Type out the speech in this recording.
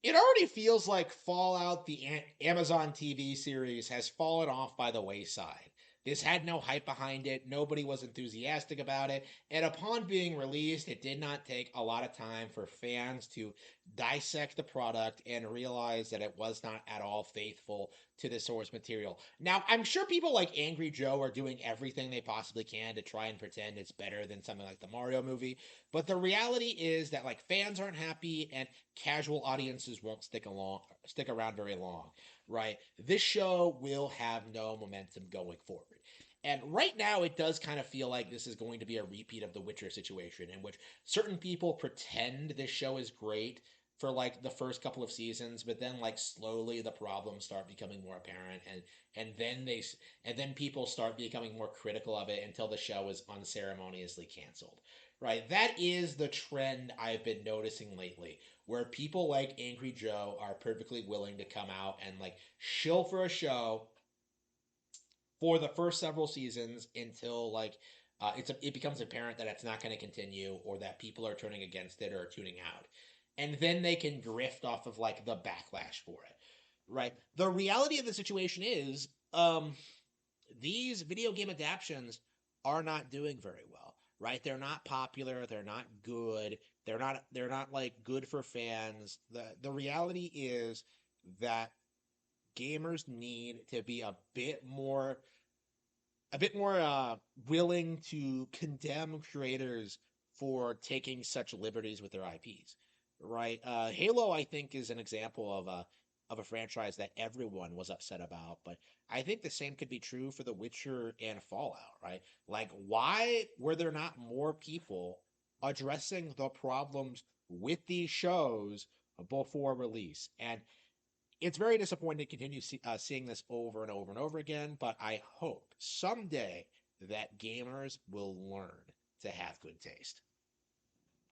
it already feels like Fallout, the Amazon TV series, has fallen off by the wayside. This had no hype behind it. Nobody was enthusiastic about it. And upon being released, it did not take a lot of time for fans to dissect the product and realize that it was not at all faithful to the source material. Now, I'm sure people like Angry Joe are doing everything they possibly can to try and pretend it's better than something like the Mario movie. But the reality is that like fans aren't happy and casual audiences won't stick around very long, right? This show will have no momentum going forward. And right now, it does kind of feel like this is going to be a repeat of the Witcher situation, in which certain people pretend this show is great for like the first couple of seasons, but then like slowly the problems start becoming more apparent, and then and then people start becoming more critical of it until the show is unceremoniously canceled. Right, that is the trend I've been noticing lately, where people like Angry Joe are perfectly willing to come out and like shill for a show for the first several seasons until like it becomes apparent that it's not going to continue or that people are turning against it or tuning out, and then they can drift off of like the backlash for it. Right. The reality of the situation is, these video game adaptations are not doing very well. Right? They're not popular. They're not good. They're not like good for fans. The reality is that gamers need to be a bit more willing to condemn creators for taking such liberties with their IPs, right? Halo, I think, is an example of a franchise that everyone was upset about, but I think the same could be true for The Witcher and Fallout, right? Like, why were there not more people addressing the problems with these shows before release? And it's very disappointing to continue seeing this over and over and over again, but I hope someday that gamers will learn to have good taste.